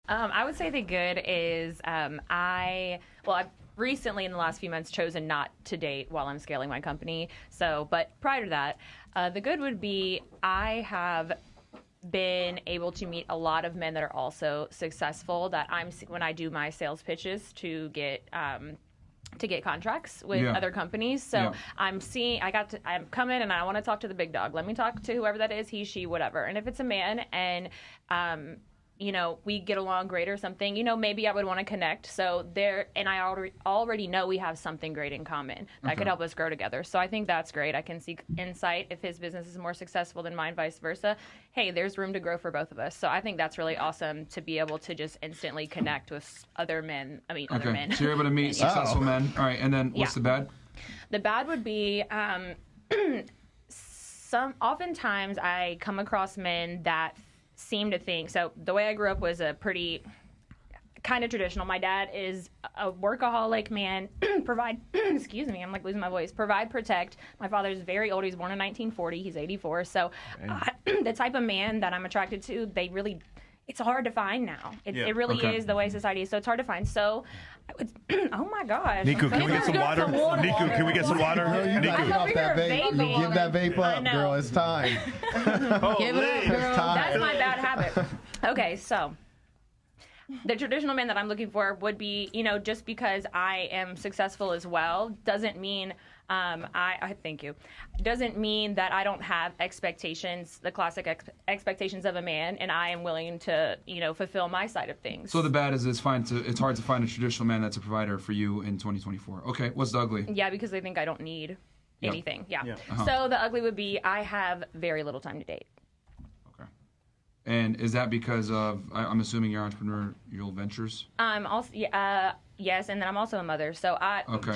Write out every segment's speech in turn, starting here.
I would say the good is I've recently in the last few months chosen not to date while I'm scaling my company. So, but prior to that, the good would be I have been able to meet a lot of men that are also successful that when I do my sales pitches to get contracts with other companies. So I'm coming and I want to talk to the big dog. Let me talk to whoever that is, he, she, whatever. And if it's a man and, we get along great or something, maybe I would want to connect. So and I already know we have something great in common that could help us grow together. So I think that's great. I can seek insight if his business is more successful than mine, vice versa. Hey, there's room to grow for both of us. So I think that's really awesome to be able to just instantly connect with other men. Other men. So you're able to meet successful men. All right. And then what's the bad? The bad would be, oftentimes I come across men that seem to think, so the way I grew up was a pretty kind of traditional. My dad is a workaholic man, excuse me, I'm like losing my voice, provide, protect. My father's very old, he was born in 1940, he's 84, so the type of man that I'm attracted to, it's hard to find now. It really is the way society is, so it's hard to find. So, oh my gosh. Niku, can we get some water? Niku, can we get some water? You Niku. off that vape. You give that vape up, girl. It's time. Give it up, girl. That's my bad habit. Okay, so the traditional man that I'm looking for would be, just because I am successful as well, doesn't mean I thank you. Doesn't mean that I don't have expectations, the classic expectations of a man, and I am willing to, fulfill my side of things. So the bad is it's hard to find a traditional man that's a provider for you in 2024. Okay, what's the ugly? Yeah, because they think I don't need anything. Yeah. So the ugly would be I have very little time to date. Okay. And is that because of, I'm assuming your entrepreneurial ventures? Also, yes, and then I'm also a mother, so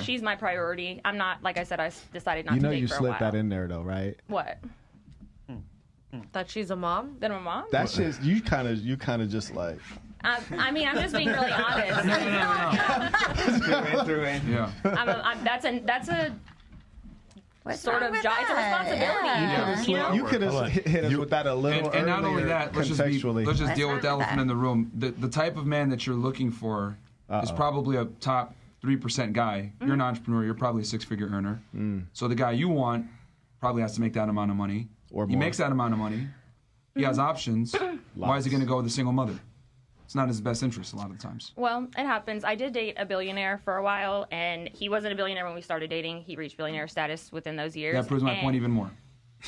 she's my priority. I'm not, like I said, I decided not to date for a while. You slipped that in there, though, right? What? That she's a mom? That I'm a mom? That's just, you kind of just like... I'm just being really honest. Yeah. That's a sort of job. It's a responsibility. You could have hit us with that a little earlier. And not only that, let's just deal with the elephant in the room. The type of man that you're looking for is probably a top 3% guy. You're an entrepreneur. You're probably a six-figure earner. So the guy you want probably has to make that amount of money. Or more. He makes that amount of money. He has options. Why is he going to go with a single mother? It's not in his best interest a lot of the times. Well, it happens. I did date a billionaire for a while, and he wasn't a billionaire when we started dating. He reached billionaire status within those years. That proves my point even more.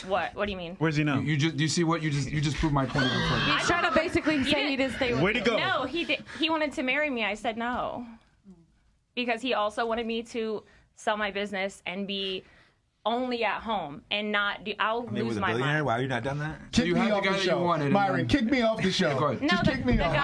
What? What do you mean? Where's he now? Do you see what you just proved my point even further? He's trying to basically say he didn't stay with Way to go. No, he did. He wanted to marry me. I said no. Because he also wanted me to sell my business and be only at home and not I'll lose my mind. Why have you not done that? Kick me off the show. Myron, kick me off the show. No, just kick me off.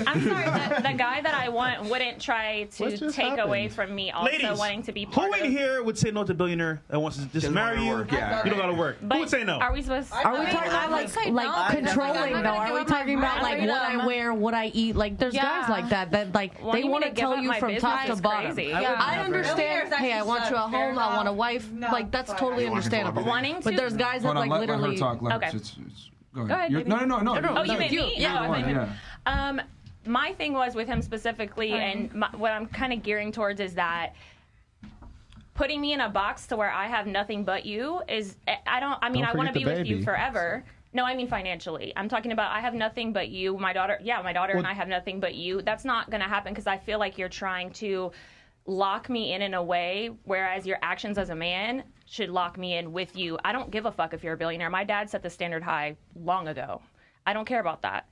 I'm sorry, the guy that I want wouldn't try to take away from me also Ladies, wanting to be part who in here would say no to a billionaire that wants to just marry you? Yeah. You don't gotta work. But who would say no? Are we supposed Are we talking about like controlling though? Are we talking about like what I wear, what I eat? Like there's guys like that like they want to tell you from top to bottom. I understand. Hey, I want you at home. I want a wife. Like that's totally understandable. Wanting to, but there's guys that like literally. Let her talk. Okay. Go ahead. Baby. No. Oh, you meant me? Yeah. My thing was with him specifically, and what I'm kind of gearing towards is that putting me in a box to where I have nothing but you is I want to be with you forever. No, I mean financially. I'm talking about I have nothing but you. My daughter and I have nothing but you. That's not going to happen because I feel like you're trying to lock me in a way, whereas your actions as a man should lock me in with you. I don't give a fuck if you're a billionaire. My dad set the standard high long ago. I don't care about that.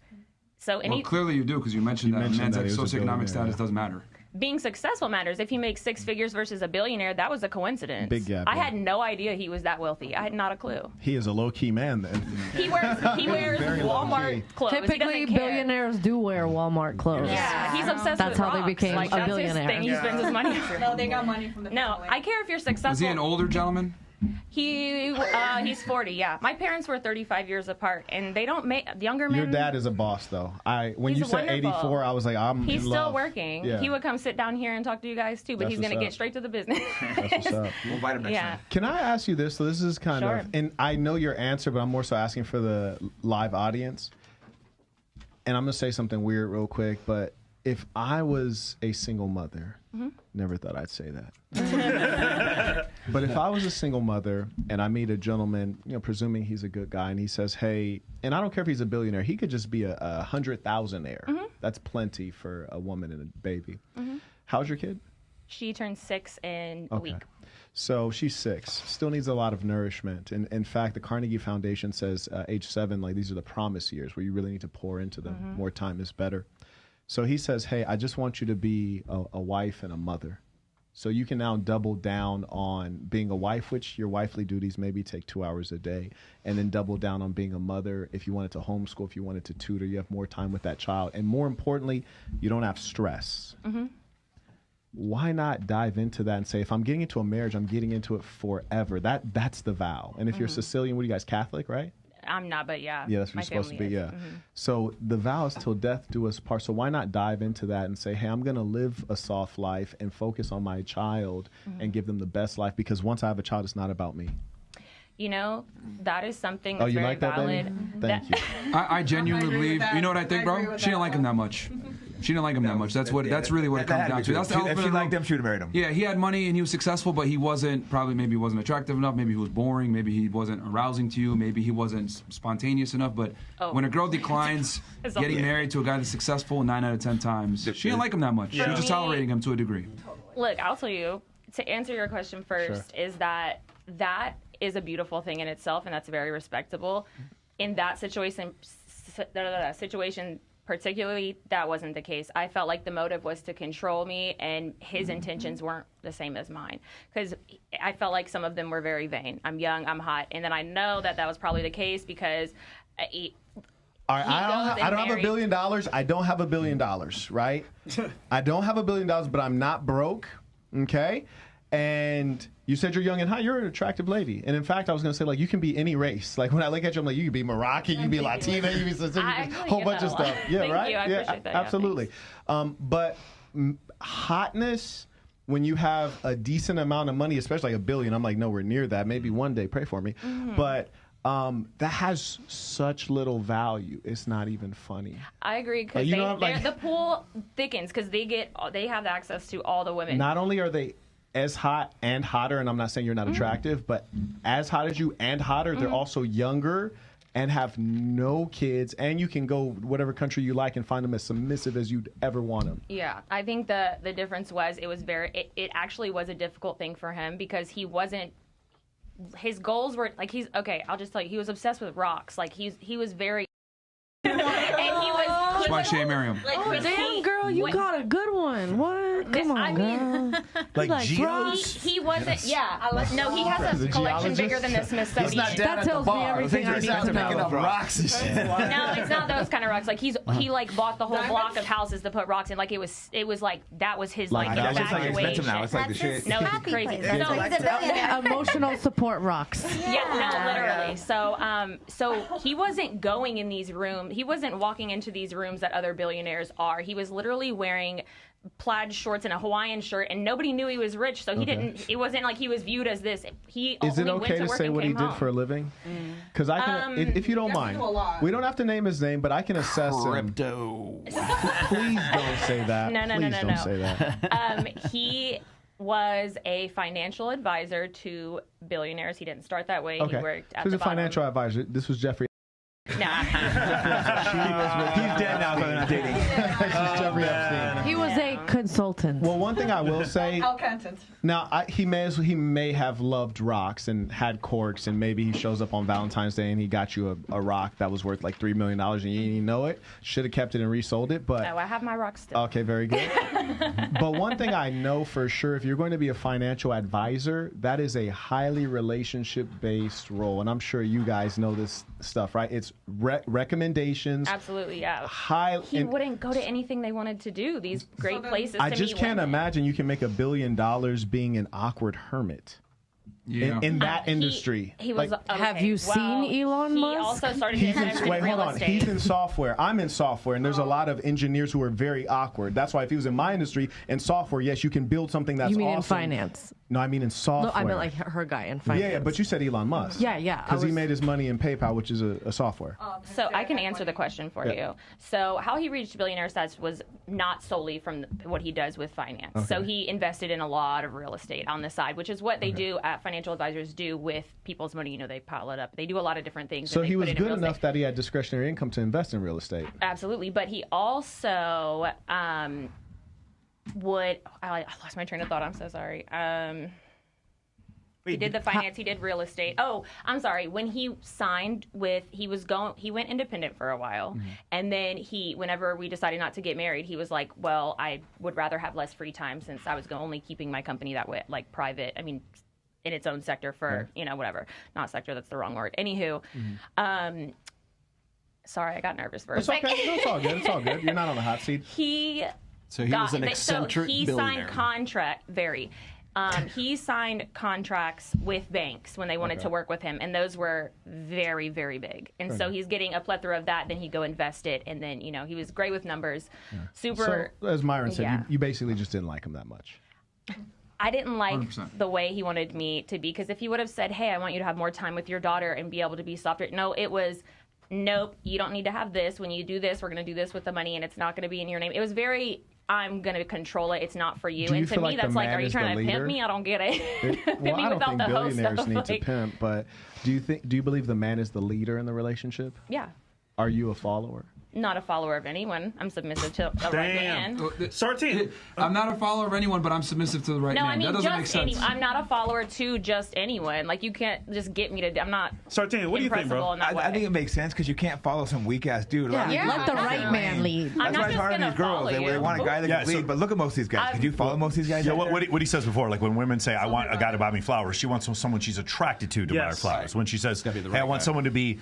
So clearly you do because you mentioned that man's socioeconomic status doesn't matter. Being successful matters. If he makes six figures versus a billionaire, that was a coincidence. Big gap. I had no idea he was that wealthy. I had not a clue. He is a low-key man then. He wears Walmart clothes. Typically, billionaires do wear Walmart clothes. Yeah, he's obsessed That's with how they became a billionaire. That's his thing. He spends his money. No, they got money from the family. I care if you're successful. Was he an older gentleman? He's 40. Yeah, my parents were 35 years apart, and they don't make younger men. Your dad is a boss, though. When you said 84, I was like, He's in still love. working. Yeah. He would come sit down here and talk to you guys too, but That's he's gonna what's get up. straight to the business. That's what's up. We'll invite him next time. Can I ask you this? So this is kind of, and I know your answer, but I'm more so asking for the live audience. and I'm going to say something weird real quick, but if I was a single mother, never thought I'd say that. But if I was a single mother and I meet a gentleman, presuming he's a good guy, and he says, hey, and I don't care if he's a billionaire, he could just be a 100,000-aire. That's plenty for a woman and a baby. How's your kid? She turned 6 in a week. So she's 6, still needs a lot of nourishment. And in fact, the Carnegie Foundation says age 7, like these are the promise years where you really need to pour into them. More time is better. So he says, hey, I just want you to be a wife and a mother. So you can now double down on being a wife, which your wifely duties maybe take 2 hours a day, and then double down on being a mother. If you wanted to homeschool, if you wanted to tutor, you have more time with that child. And more importantly, you don't have stress. Why not dive into that and say, if I'm getting into a marriage, I'm getting into it forever. That's the vow. And if you're Sicilian, what are you guys, Catholic, right? I'm not, but yeah. Yeah, that's what you're supposed to be, yeah. So the vow is till death do us part. So why not dive into that and say, hey, I'm going to live a soft life and focus on my child and give them the best life, because once I have a child, it's not about me. That is something that's very valid. Thank you. I genuinely believe, you know what I think, bro? She didn't like him that much. She didn't like him that much. That's really what it comes down to. That's the if she liked him, she would have married him. Yeah, he had money and he was successful, but he wasn't attractive enough. Maybe he was boring. Maybe he wasn't arousing to you. Maybe he wasn't spontaneous enough. But when a girl declines getting married to a guy that's successful 9 out of 10 times, she didn't like him that much. She was just tolerating him to a degree. Look, I'll tell you, to answer your question first, is that is a beautiful thing in itself, and that's very respectable. In that situation particularly, that wasn't the case. I felt like the motive was to control me, and his intentions weren't the same as mine, because I felt like some of them were very vain. I'm young, I'm hot, and then I know that was probably the case because I don't have $1 billion. I don't have $1 billion, right? I don't have $1 billion, but I'm not broke, okay? And you said you're young and hot. You're an attractive lady. And in fact, I was going to say, like, you can be any race. Like, when I look at you, I'm like, you can be Moroccan, you can be Latina, you can be a whole bunch of stuff. Yeah, Thank right? you. I appreciate that. Absolutely. But hotness, when you have a decent amount of money, especially like $1 billion, I'm like, nowhere near that. Maybe one day, pray for me. But that has such little value. It's not even funny. I agree, because the pool thickens because they have access to all the women. Not only are they as hot and hotter, and I'm not saying you're not attractive, but as hot as you and hotter, they're also younger and have no kids, and you can go whatever country you like and find them as submissive as you'd ever want them. Yeah, I think the difference was it actually was a difficult thing for him, because he wasn't, his goals were like, I'll just tell you, he was obsessed with rocks. Like he was very and he was that's why Shay Miriam. Damn, girl, you got a good one. What? Come on, girl. Like Geos? He wasn't. Yeah. No, he has a collection bigger than the Smithsonian. He's not down That at the tells me bar. everything I need to know. Picking up rocks and shit. No, it's not those kind of rocks. Like he bought the whole block of houses to put rocks in. Like it was like that was his like It's like infatuation. expensive now. It's like the shit. No, it's crazy. Emotional support rocks. Yeah, no, literally. So he wasn't going in these rooms. He wasn't walking into these rooms that other billionaires are. He was literally wearing plaid shorts and a Hawaiian shirt, and nobody knew he was rich, so he didn't. It wasn't like he was viewed as this. Is it okay to say what he did for a living? Because I can, if you don't mind, we don't have to name his name, but I can assess Crypto. him. Please don't say that. No. Please don't say that. He was a financial advisor to billionaires. He didn't start that way. Okay. He worked at He was the a financial advisor. This was Jeffrey. Nah. He's dead now, so they're not dating. Jeffrey Epstein. He was a consultant. Well, one thing I will say. Now, he may have loved rocks and had corks, and maybe he shows up on Valentine's Day and he got you a rock that was worth like $3 million and you didn't even know it. Should have kept it and resold it, but. No, I have my rock still. Okay, very good. But one thing I know for sure, if you're going to be a financial advisor, that is a highly relationship-based role, and I'm sure you guys know this stuff, right? It's recommendations. Absolutely, yeah. He wouldn't go to anything they wanted to do. These great places to meet I just can't imagine you can make $1 billion being an awkward hermit. Yeah. In that industry. He was. Like, have you seen Elon Musk? He also started in real estate. He's in software. I'm in software, and there's a lot of engineers who are very awkward. That's why if he was in my industry in software, yes, you can build something that's awesome. You mean in finance? No, I mean in software. No, I meant like her guy in finance. Yeah, but you said Elon Musk. Yeah. Because he made his money in PayPal, which is a software. So I can answer the question for you. So how he reached billionaire status was not solely from what he does with finance. Okay. So he invested in a lot of real estate on the side, which is what they do at financial advisors do with people's money. You know, they pile it up. They do a lot of different things. So he was good enough that he had discretionary income to invest in real estate. Absolutely. But he also I lost my train of thought. I'm so sorry. He did the finance. He did real estate. Oh, I'm sorry. When he signed with, he went independent for a while, and then whenever we decided not to get married, he was like, "Well, I would rather have less free time since I was only keeping my company that way, like private. I mean, in its own sector for whatever, not sector. That's the wrong word. Anywho, sorry, I got nervous for a second. Okay. No, it's all good. It's all good. You're not on the hot seat. He was an eccentric he billionaire. He signed contracts with banks when they wanted to work with him, and those were very, very big. And so he's getting a plethora of that. Then he'd go invest it, and then he was great with numbers. Super. So, as Myron said, you basically just didn't like him that much. I didn't like 100%. the way he wanted me to be, because if he would have said, "Hey, I want you to have more time with your daughter and be able to be softer," no, it was, "Nope, you don't need to have this. When you do this, we're going to do this with the money, and it's not going to be in your name." It was very, "I'm going to control it. It's not for you." And to me, that's like, are you trying to pimp me? I don't get it. I don't think billionaires need to pimp, but do you believe the man is the leader in the relationship? Yeah. Are you a follower? Not a follower of anyone. I'm submissive to the right man. Sartine. I'm not a follower of anyone, but I'm submissive to the right man. No, I mean, that doesn't make sense. I'm not a follower to just anyone. Like, you can't just get me to. I'm not. Sartine, what do you think, bro? I think it makes sense because you can't follow some weak ass dude. Let the right man lead. That's why it's hard on these girls. They want a guy that can lead. But look at most of these guys. Could you follow most of these guys? Yeah, what he says before, like when women say, "I want a guy to buy me flowers," she wants someone she's attracted to buy her flowers. When she says, "Hey, I want someone to be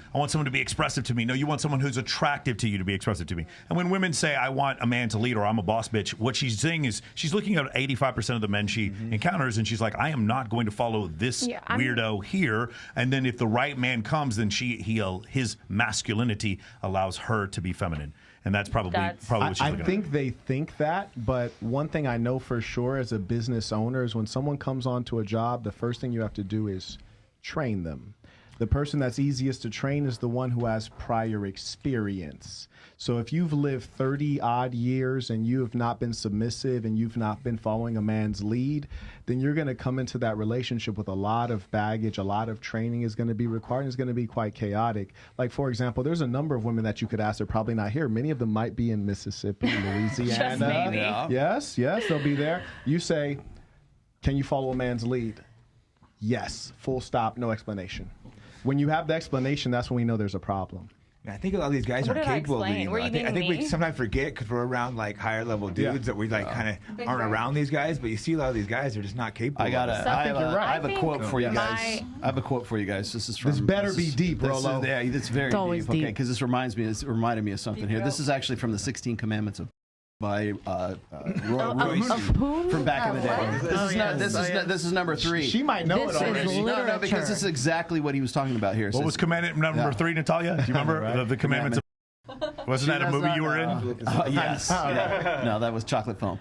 expressive to me," no, you want someone who's attractive to you to be expressive to me. And when women say, "I want a man to lead," or "I'm a boss bitch," what she's saying is she's looking at 85% of the men she encounters, and she's like, "I am not going to follow this weirdo here." And then if the right man comes, then his masculinity allows her to be feminine. And that's probably what she's looking at. I think they think that, but one thing I know for sure as a business owner is when someone comes onto a job, the first thing you have to do is train them. The person that's easiest to train is the one who has prior experience. So if you've lived 30-odd years and you have not been submissive and you've not been following a man's lead, then you're going to come into that relationship with a lot of baggage, a lot of training is going to be required, and it's going to be quite chaotic. Like, for example, there's a number of women that you could ask. They're probably not here. Many of them might be in Mississippi, Louisiana. Just maybe. Yes, they'll be there. You say, "Can you follow a man's lead?" Yes, full stop, no explanation. When you have the explanation, that's when we know there's a problem. I think a lot of these guys aren't capable of leading. I think we sometimes forget because we're around like higher level dudes that we like kind of aren't around these guys. But you see a lot of these guys are just not capable. I have a quote for you guys. I have a quote for you guys. This better be deep, Rollo. It's very deep. Okay, because this reminded me of something here. This is actually from the 16 Commandments of by Royce from back in the day. This is number 3. She might know it already. No, because this is exactly what he was talking about here. What was commandment number 3, Natalia? Do you remember the commandments? Wasn't that a movie you were in? Yes. No, that was chocolate foam.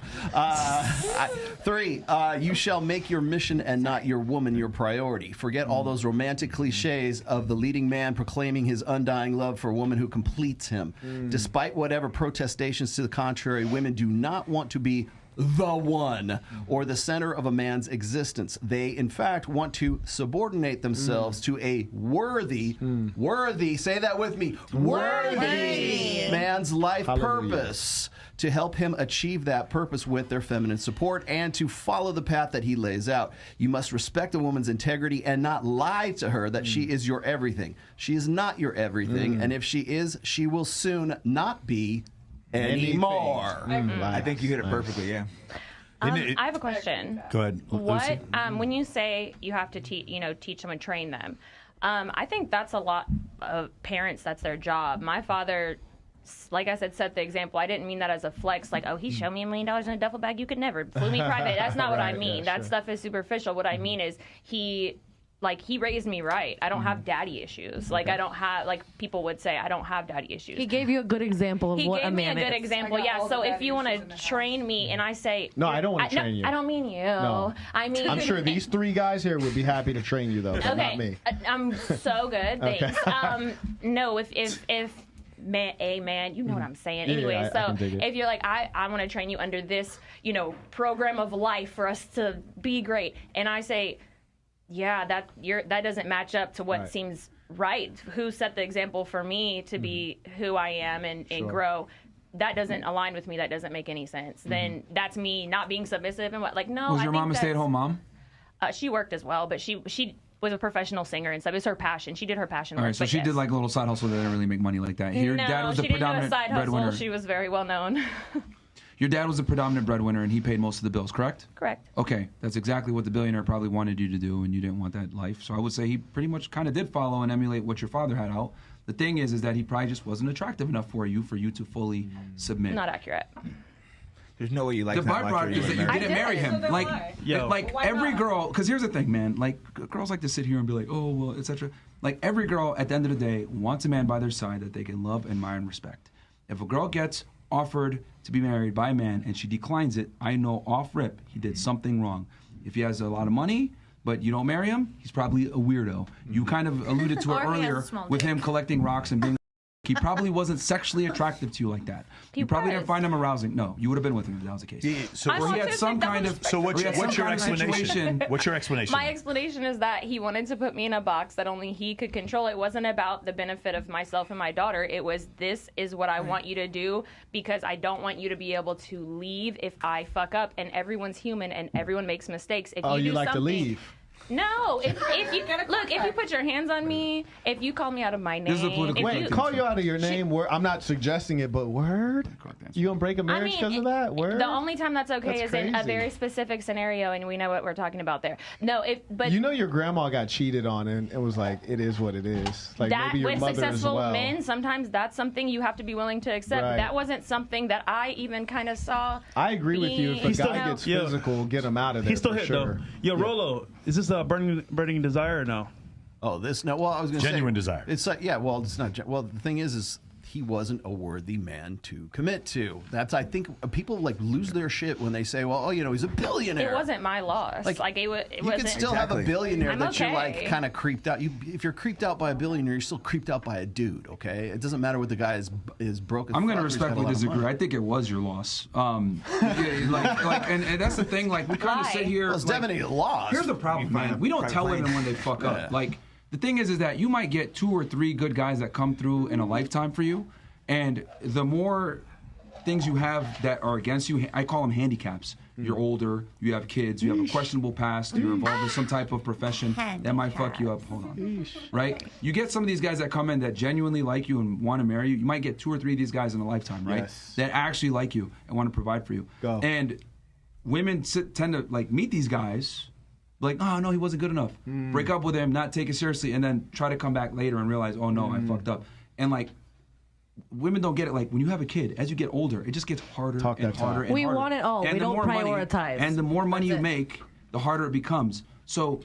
3, you shall make your mission and not your woman your priority. Forget all those romantic cliches of the leading man proclaiming his undying love for a woman who completes him. Despite whatever protestations to the contrary, women do not want to be the one or the center of a man's existence. They, in fact, want to subordinate themselves to a worthy, say that with me, worthy man's life purpose to help him achieve that purpose with their feminine support and to follow the path that he lays out. You must respect a woman's integrity and not lie to her that she is your everything. She is not your everything, and if she is, she will soon not be anymore. I think you hit it perfectly. Yeah. I have a question. Go ahead. What when you say you have to teach them and train them, I think that's a lot of parents. That's their job. My father, like I said, set the example. I didn't mean that as a flex, like, "Oh, he showed me $1 million in a duffel bag. You could never flew me private." That's not what I mean. That stuff is superficial. What I mean is he like, he raised me right. I don't have daddy issues. Like, I don't have, like, people would say, I don't have daddy issues. He gave you a good example of what a man is. He gave me a good example, yeah. So if you want to train me and I say... No, I don't want to train you. I don't mean you. No. I mean... I'm sure these 3 guys here would be happy to train you, though, but not me. I'm so good, thanks. No, if a man, you know what I'm saying. Anyway, I can dig it. if you're like, I want to train you under this, program of life for us to be great, and I say... Yeah, that doesn't match up to what seems right. Who set the example for me to be who I am and grow? That doesn't align with me. That doesn't make any sense. Then that's me not being submissive and what? Like, no. Was your mom a stay-at-home mom? She worked as well, but she was a professional singer and stuff. It was her passion. She did her passion. All right, so she did like a little side hustle that didn't really make money like that. Your dad was the predominant breadwinner. She was very well known. Your dad was the predominant breadwinner, and he paid most of the bills, correct? Correct. Okay, that's exactly what the billionaire probably wanted you to do, and you didn't want that life. So I would say he pretty much kind of did follow and emulate what your father had out. The thing is that he probably just wasn't attractive enough for you to fully submit. Not accurate. There's no way you like the byproduct is that you didn't marry him. So like every girl, because here's the thing, man. Like, girls like to sit here and be like, oh, well, etc. Like, every girl at the end of the day wants a man by their side that they can love, admire, and respect. If a girl gets offered to be married by a man and she declines it, I know off rip he did something wrong. If he has a lot of money but you don't marry him, he's probably a weirdo. You kind of alluded to it earlier with him collecting rocks and being... He probably wasn't sexually attractive to you like that. You probably didn't find him arousing. No, you would have been with him if that was the case. So he had some kind of... So what's your explanation? What's your explanation? My explanation is that he wanted to put me in a box that only he could control. It wasn't about the benefit of myself and my daughter. It was, this is what I want you to do because I don't want you to be able to leave if I fuck up. And everyone's human and everyone makes mistakes. If you do like to leave? No, if you put your hands on me, if you call me out of my name, wait, call you out of your name. I'm not suggesting it, but word, you gonna break a marriage because of that? Word. The only time that's okay is in a very specific scenario, and we know what we're talking about there. No, but your grandma got cheated on, and it was like it is what it is. Like that maybe your with mother successful as well. men, sometimes that's something you have to be willing to accept. Right. That wasn't something that I even kind of saw. I agree with you. If a guy gets physical, get him out of there. He's still hit though. Yo, Rollo, is this a burning desire or no? Oh, this no. Well, I was going to say genuine desire. It's like well, it's not. Well, the thing is he wasn't a worthy man to commit to. That's I think people like lose their shit when they say, well, he's a billionaire. It wasn't my loss. Like it wasn't. You can still have a billionaire that okay. you're like kind of creeped out. If you're creeped out by a billionaire, you're still creeped out by a dude. Okay, it doesn't matter what the guy is broke. I'm going to respectfully disagree. I think it was your loss. And that's the thing. Like we kind of sit here. Well, it's definitely a loss. Here's the problem, man. We don't tell women when they fuck up. Like. The thing is that you might get 2 or 3 good guys that come through in a lifetime for you, and the more things you have that are against you, I call them handicaps. You're older, you have kids, you have a questionable past, you're involved in some type of profession that might fuck you up. Hold on. Right? You get some of these guys that come in that genuinely like you and want to marry you. You might get 2 or 3 of these guys in a lifetime, right? Yes. That actually like you and want to provide for you. Go. And women tend to like meet these guys. Like, oh, no, he wasn't good enough. Break up with him, not take it seriously, and then try to come back later and realize, oh, no, I fucked up. And, like, women don't get it. Like, when you have a kid, as you get older, it just gets harder and harder and harder. We want it all. And we don't prioritize. And the more money you make, the harder it becomes. So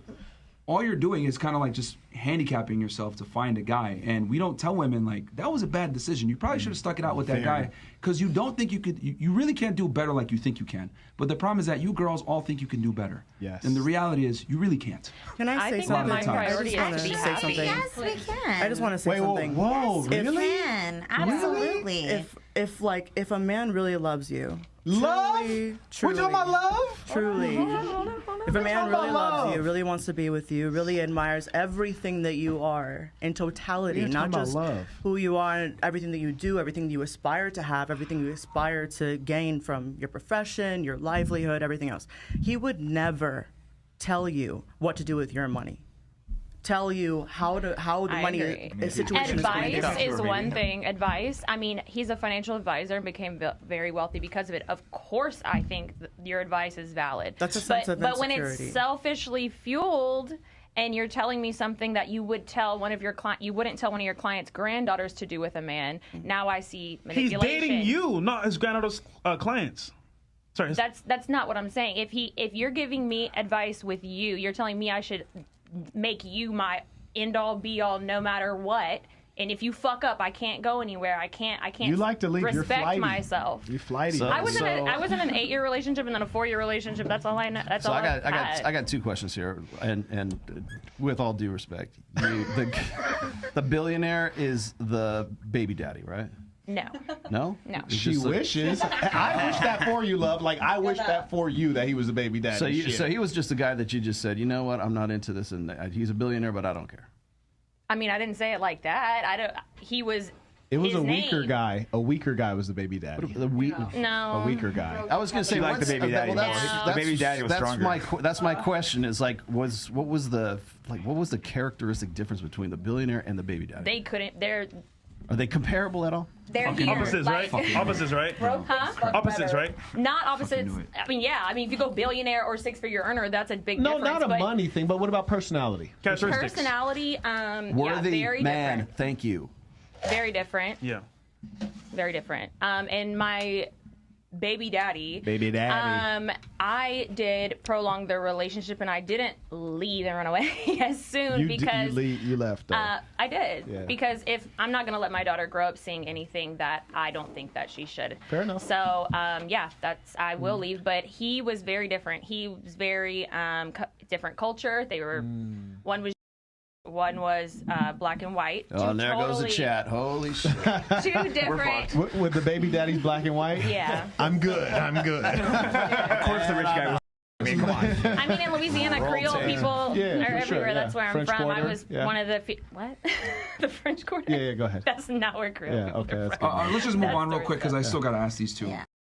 all you're doing is kind of like just handicapping yourself to find a guy. And we don't tell women, like, that was a bad decision. You probably should have stuck it out with that guy. Because you don't think you could, you really can't do better like you think you can. But the problem is that you girls all think you can do better. Yes. And the reality is, you really can't. Can I say something? My priority is to be happy. Yes, we can. I just want to say something. Whoa, yes, really? We can. Absolutely. If a man really loves you, love? Truly, We're talking about love? Truly. If a man really loves you, really wants to be with you, really admires everything that you are in totality, not just who you are and everything that you do, everything you aspire to have, everything you aspire to gain from your profession, your livelihood, everything else, he would never tell you what to do with your money. Tell you how the money situation Advice is going to go. is one thing. Advice. I mean, he's a financial advisor and became very wealthy because of it. Of course, I think your advice is valid. That's a sense of But when insecurity. it's selfishly fueled, and you're telling me something that you would tell one of your you wouldn't tell one of your clients' granddaughters to do with a man. Now I see manipulation. He's dating you, not his granddaughter's clients. Sorry. That's not what I'm saying. If you're giving me advice with you, you're telling me I should make you my end all be all no matter what. And if you fuck up, I can't go anywhere. I can't. You like to leave. Respect myself. You're flighty. I was in an 8-year relationship and then a 4-year relationship. That's all I know. That's all I got 2 questions here, and with all due respect, the billionaire is the baby daddy, right? No. No? No. She wishes. I wish that for you, love. Like, I wish that for you, that he was a baby daddy. So he was just the guy that you just said, you know what, I'm not into this, and he's a billionaire, but I don't care. I mean, I didn't say it like that. He was. It was a weaker guy. A weaker guy was the baby daddy. No. A weaker guy. I was going to say, like the baby daddy. The baby daddy was stronger. That's my question. Is like, what was the characteristic difference between the billionaire and the baby daddy? They couldn't. Are they comparable at all? They're here. Opposites, right? Opposites, right? Huh? Opposites, right? Not opposites. I mean, yeah. I mean, if you go billionaire or 6-figure earner, that's a big difference. No, not a money thing, but what about personality? Personality, Worthy very man. different. Thank you. Very different. Yeah. Very different. And my baby daddy. I did prolong their relationship, and I didn't leave and run away as soon because you left. Though. I did because if I'm not going to let my daughter grow up seeing anything that I don't think that she should. Fair enough. So I will leave. But he was very different. He was very different culture. They were one was black and white. Oh, and there goes the chat. Holy shit. 2 different. With the baby daddy's black and white? Yeah. I'm good. Of course the rich guy was. I mean, come on. I mean, in Louisiana, Creole people are everywhere. Sure, That's where French I'm from. Quarter, I was one of the... What? The French Quarter? Yeah, go ahead. That's not where Creole people are from. Let's just move on real quick because I still got to ask these 2. Yeah.